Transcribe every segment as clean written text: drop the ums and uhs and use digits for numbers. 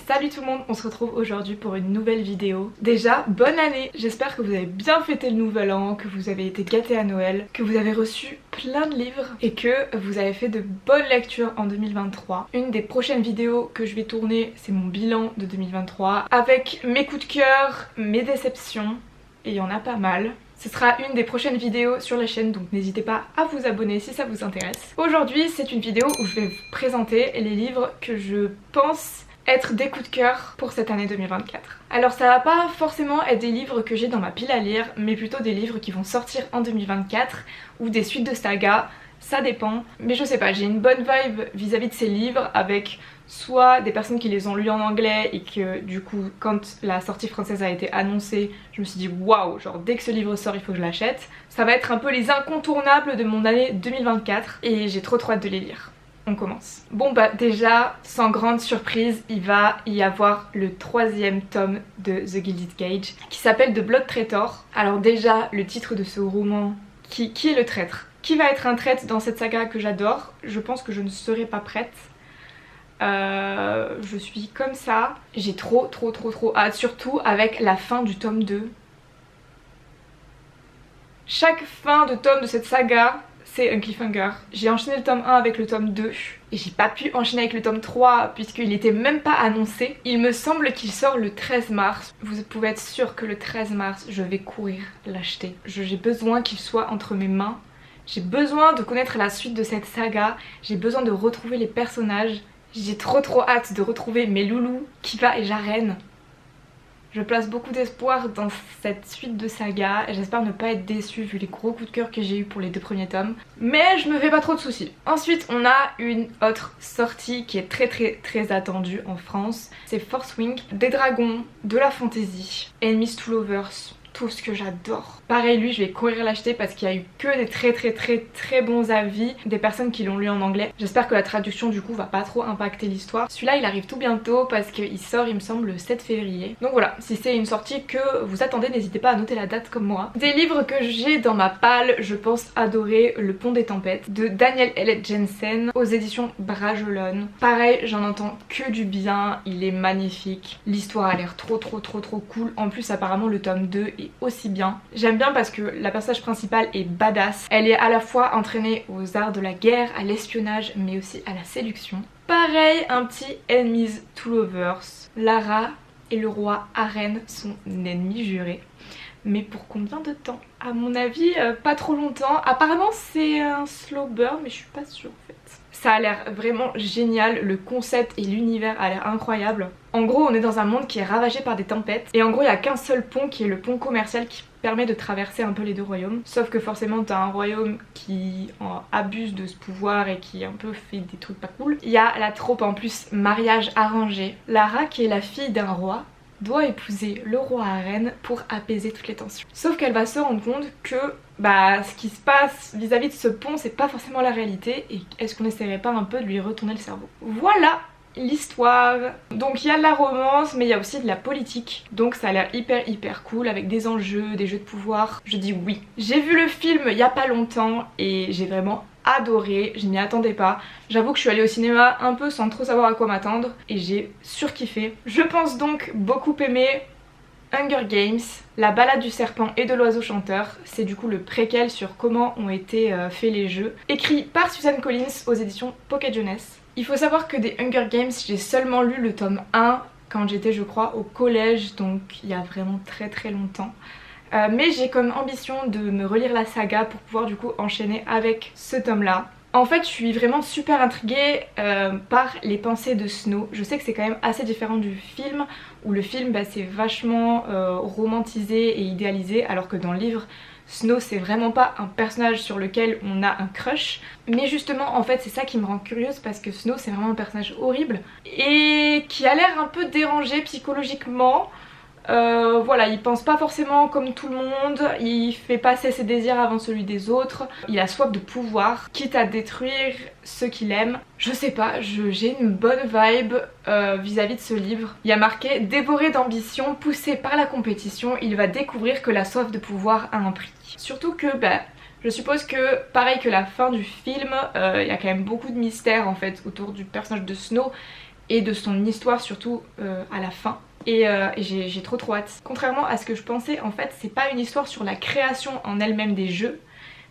Salut tout le monde, on se retrouve aujourd'hui pour une nouvelle vidéo. Déjà, bonne année! J'espère que vous avez bien fêté le nouvel an, que vous avez été gâtés à Noël, que vous avez reçu plein de livres et que vous avez fait de bonnes lectures en 2023. Une des prochaines vidéos que je vais tourner, c'est mon bilan de 2023 avec mes coups de cœur, mes déceptions, et il y en a pas mal. Ce sera une des prochaines vidéos sur la chaîne, donc n'hésitez pas à vous abonner si ça vous intéresse. Aujourd'hui, c'est une vidéo où je vais vous présenter les livres que je pense être des coups de cœur pour cette année 2024. Alors ça va pas forcément être des livres que j'ai dans ma pile à lire, mais plutôt des livres qui vont sortir en 2024 ou des suites de sagas, ça dépend. Mais je sais pas, j'ai une bonne vibe vis-à-vis de ces livres avec soit des personnes qui les ont lus en anglais et que du coup quand la sortie française a été annoncée, je me suis dit waouh, genre dès que ce livre sort il faut que je l'achète. Ça va être un peu les incontournables de mon année 2024 et j'ai trop hâte de les lire. On commence. Bon bah déjà, sans grande surprise, il va y avoir le 3e tome de The Gilded Cage qui s'appelle The Blood Traitor. Alors déjà, le titre de ce roman, qui est le traître? Qui va être un traître dans cette saga que j'adore? Je pense que je ne serai pas prête. Je suis comme ça. J'ai trop hâte, surtout avec la fin du tome 2. Chaque fin de tome de cette saga, c'est un cliffhanger. J'ai enchaîné le tome 1 avec le tome 2 et j'ai pas pu enchaîner avec le tome 3 puisqu'il était même pas annoncé. Il me semble qu'il sort le 13 mars. Vous pouvez être sûr que le 13 mars, je vais courir l'acheter. J'ai besoin qu'il soit entre mes mains. J'ai besoin de connaître la suite de cette saga. J'ai besoin de retrouver les personnages. J'ai trop hâte de retrouver mes loulous, Kiva et Jaren. Je place beaucoup d'espoir dans cette suite de saga et j'espère ne pas être déçue vu les gros coups de cœur que j'ai eu pour les 2 premiers tomes. Mais je me fais pas trop de soucis. Ensuite on a une autre sortie qui est très attendue en France. C'est Fourth Wing, des dragons, de la fantasy, Enemies to Lovers, tout ce que j'adore. Pareil, lui je vais courir l'acheter parce qu'il y a eu que des très bons avis des personnes qui l'ont lu en anglais. J'espère que la traduction du coup va pas trop impacter l'histoire. Celui-là il arrive tout bientôt parce qu'il sort il me semble le 7 février. Donc voilà, si c'est une sortie que vous attendez, n'hésitez pas à noter la date comme moi. Des livres que j'ai dans ma palle, je pense adorer Le Pont des Tempêtes de Daniel L. Jensen aux éditions Bragelonne. Pareil, j'en entends que du bien, il est magnifique. L'histoire a l'air trop cool. En plus apparemment le tome 2 est aussi bien. J'aime bien parce que la personnage principale est badass. Elle est à la fois entraînée aux arts de la guerre, à l'espionnage, mais aussi à la séduction. Pareil, un petit Enemies to Lovers. Lara et le roi Arène sont ennemis jurés. Mais pour combien de temps? À mon avis, pas trop longtemps. Apparemment c'est un slow burn, mais je suis pas sûre en fait. Ça a l'air vraiment génial, le concept et l'univers a l'air incroyable. En gros on est dans un monde qui est ravagé par des tempêtes et en gros il n'y a qu'un seul pont qui est le pont commercial qui permet de traverser un peu les 2 royaumes. Sauf que forcément t'as un royaume qui abuse de ce pouvoir et qui un peu fait des trucs pas cool. Il y a la trope en plus mariage arrangé. Lara qui est la fille d'un roi doit épouser le roi Arène pour apaiser toutes les tensions. Sauf qu'elle va se rendre compte que ce qui se passe vis-à-vis de ce pont c'est pas forcément la réalité et est-ce qu'on essaierait pas un peu de lui retourner le cerveau. Voilà l'histoire. Donc il y a de la romance mais il y a aussi de la politique. Donc ça a l'air hyper cool avec des enjeux, des jeux de pouvoir. Je dis oui. J'ai vu le film il y a pas longtemps et j'ai vraiment adoré, je m'y attendais pas. J'avoue que je suis allée au cinéma un peu sans trop savoir à quoi m'attendre et j'ai surkiffé. Je pense donc beaucoup aimer Hunger Games, La Ballade du serpent et de l'oiseau chanteur. C'est du coup le préquel sur comment ont été faits les jeux. Écrit par Suzanne Collins aux éditions Pocket Jeunesse. Il faut savoir que des Hunger Games, j'ai seulement lu le tome 1 quand j'étais je crois au collège, donc il y a vraiment très longtemps. Mais j'ai comme ambition de me relire la saga pour pouvoir du coup enchaîner avec ce tome là. En fait je suis vraiment super intriguée par les pensées de Snow. Je sais que c'est quand même assez différent du film où le film c'est vachement romantisé et idéalisé alors que dans le livre Snow c'est vraiment pas un personnage sur lequel on a un crush. Mais justement en fait c'est ça qui me rend curieuse parce que Snow c'est vraiment un personnage horrible et qui a l'air un peu dérangé psychologiquement. Voilà, il pense pas forcément comme tout le monde, il fait passer ses désirs avant celui des autres, il a soif de pouvoir, quitte à détruire ceux qu'il aime. Je sais pas, j'ai une bonne vibe vis-à-vis de ce livre. Il y a marqué « Dévoré d'ambition, poussé par la compétition, il va découvrir que la soif de pouvoir a un prix ». Surtout que, je suppose que, pareil que la fin du film, il y a quand même beaucoup de mystères en fait autour du personnage de Snow. et de son histoire surtout à la fin. Et j'ai trop hâte. Contrairement à ce que je pensais, en fait c'est pas une histoire sur la création en elle-même des jeux,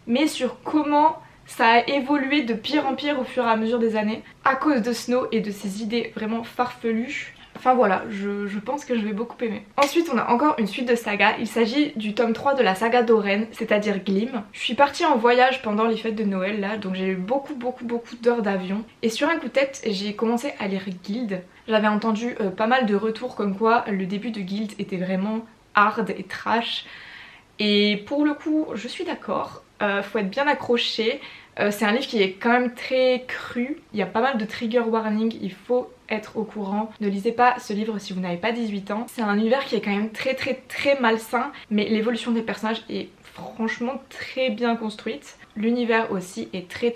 mais sur comment ça a évolué de pire en pire au fur et à mesure des années à cause de Snow et de ses idées vraiment farfelues. Enfin voilà, je pense que je vais beaucoup aimer. Ensuite on a encore une suite de saga, il s'agit du tome 3 de la saga d'Oren, c'est-à-dire Glim. Je suis partie en voyage pendant les fêtes de Noël là, donc j'ai eu beaucoup d'heures d'avion. Et sur un coup de tête, j'ai commencé à lire Guild. J'avais entendu pas mal de retours comme quoi le début de Guild était vraiment hard et trash. Et pour le coup, je suis d'accord, faut être bien accroché. C'est un livre qui est quand même très cru, il y a pas mal de trigger warning, il faut être au courant. Ne lisez pas ce livre si vous n'avez pas 18 ans. C'est un univers qui est quand même très malsain, mais l'évolution des personnages est franchement très bien construite. L'univers aussi est très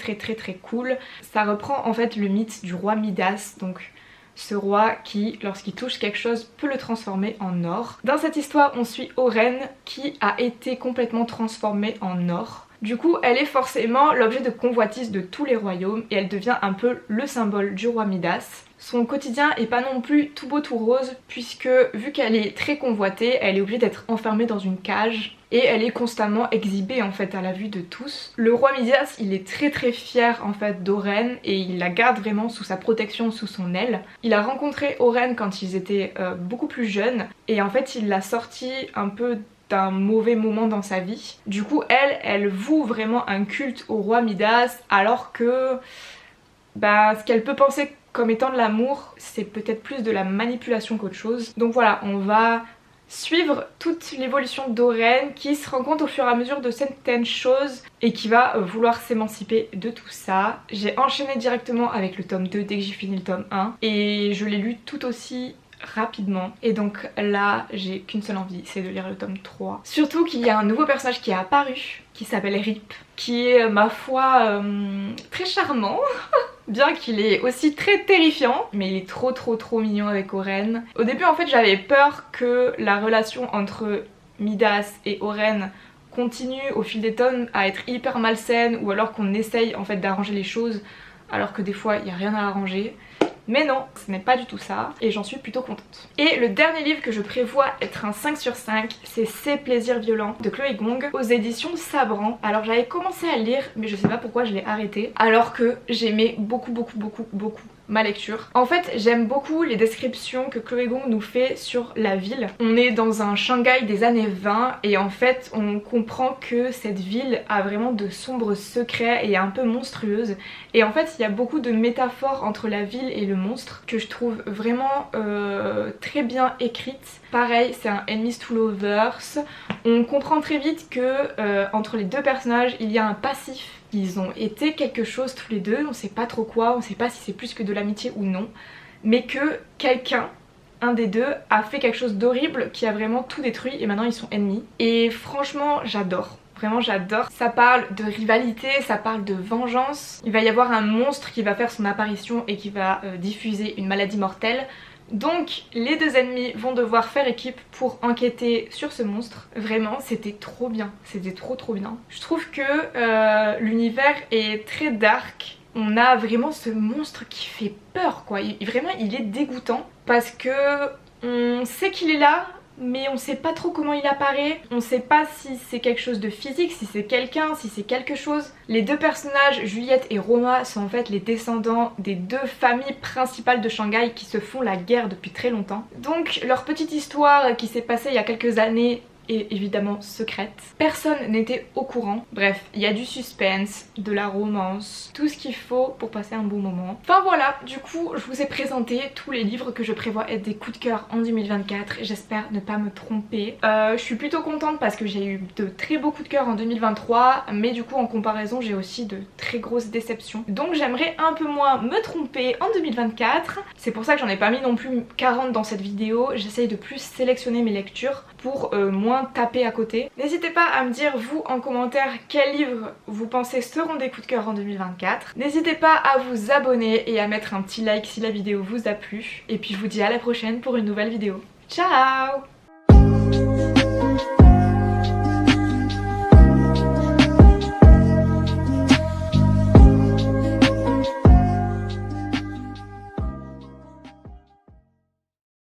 cool. Ça reprend en fait le mythe du roi Midas, donc ce roi qui, lorsqu'il touche quelque chose, peut le transformer en or. Dans cette histoire, on suit Oren qui a été complètement transformée en or. Du coup, elle est forcément l'objet de convoitise de tous les royaumes et elle devient un peu le symbole du roi Midas. Son quotidien est pas non plus tout beau tout rose puisque vu qu'elle est très convoitée, elle est obligée d'être enfermée dans une cage et elle est constamment exhibée en fait à la vue de tous. Le roi Midas, il est très fier en fait d'Oren et il la garde vraiment sous sa protection, sous son aile. Il a rencontré Oren quand ils étaient beaucoup plus jeunes et en fait il l'a sorti un peu d'un mauvais moment dans sa vie. Du coup elle voue vraiment un culte au roi Midas alors que ce qu'elle peut penser comme étant de l'amour, c'est peut-être plus de la manipulation qu'autre chose. Donc voilà, on va suivre toute l'évolution d'Oren qui se rend compte au fur et à mesure de certaines choses et qui va vouloir s'émanciper de tout ça. J'ai enchaîné directement avec le tome 2 dès que j'ai fini le tome 1 et je l'ai lu tout aussi rapidement et donc là j'ai qu'une seule envie, c'est de lire le tome 3. Surtout qu'il y a un nouveau personnage qui est apparu qui s'appelle Rip, qui est ma foi très charmant bien qu'il est aussi très terrifiant, mais il est trop mignon avec Oren. Au début en fait j'avais peur que la relation entre Midas et Oren continue au fil des tomes à être hyper malsaine ou alors qu'on essaye en fait d'arranger les choses alors que des fois il n'y a rien à arranger. Mais non, ce n'est pas du tout ça et j'en suis plutôt contente. Et le dernier livre que je prévois être un 5 sur 5, c'est Ces plaisirs violents de Chloé Gong aux éditions Sabran. Alors j'avais commencé à le lire mais je sais pas pourquoi je l'ai arrêté alors que j'aimais beaucoup ma lecture. En fait j'aime beaucoup les descriptions que Chloé Gong nous fait sur la ville. On est dans un Shanghai des années 20 et en fait on comprend que cette ville a vraiment de sombres secrets et est un peu monstrueuse. Et en fait il y a beaucoup de métaphores entre la ville et le monstre que je trouve vraiment très bien écrite. Pareil, c'est un enemies to lovers. On comprend très vite que entre les deux personnages il y a un passif. Ils ont été quelque chose tous les deux, on sait pas trop quoi, on sait pas si c'est plus que de l'amitié ou non, mais que quelqu'un, un des deux, a fait quelque chose d'horrible qui a vraiment tout détruit et maintenant ils sont ennemis. Et franchement j'adore. Vraiment j'adore. Ça parle de rivalité, ça parle de vengeance. Il va y avoir un monstre qui va faire son apparition et qui va diffuser une maladie mortelle. Donc les deux ennemis vont devoir faire équipe pour enquêter sur ce monstre. Vraiment c'était trop bien, c'était trop bien. Je trouve que l'univers est très dark. On a vraiment ce monstre qui fait peur quoi. Vraiment il est dégoûtant parce que on sait qu'il est là mais on sait pas trop comment il apparaît, on sait pas si c'est quelque chose de physique, si c'est quelqu'un, si c'est quelque chose. Les deux personnages, Juliette et Roma, sont en fait les descendants des deux familles principales de Shanghai qui se font la guerre depuis très longtemps. Donc leur petite histoire qui s'est passée il y a quelques années est évidemment secrète. Personne n'était au courant. Bref, il y a du suspense, de la romance, tout ce qu'il faut pour passer un bon moment. Enfin voilà, du coup je vous ai présenté tous les livres que je prévois être des coups de cœur en 2024. J'espère ne pas me tromper. Je suis plutôt contente parce que j'ai eu de très beaux coups de cœur en 2023, mais du coup en comparaison j'ai aussi de très grosses déceptions. Donc j'aimerais un peu moins me tromper en 2024. C'est pour ça que j'en ai pas mis non plus 40 dans cette vidéo. J'essaye de plus sélectionner mes lectures pour moins taper à côté. N'hésitez pas à me dire vous en commentaire quels livres vous pensez seront des coups de cœur en 2024. N'hésitez pas à vous abonner et à mettre un petit like si la vidéo vous a plu. Et puis je vous dis à la prochaine pour une nouvelle vidéo. Ciao!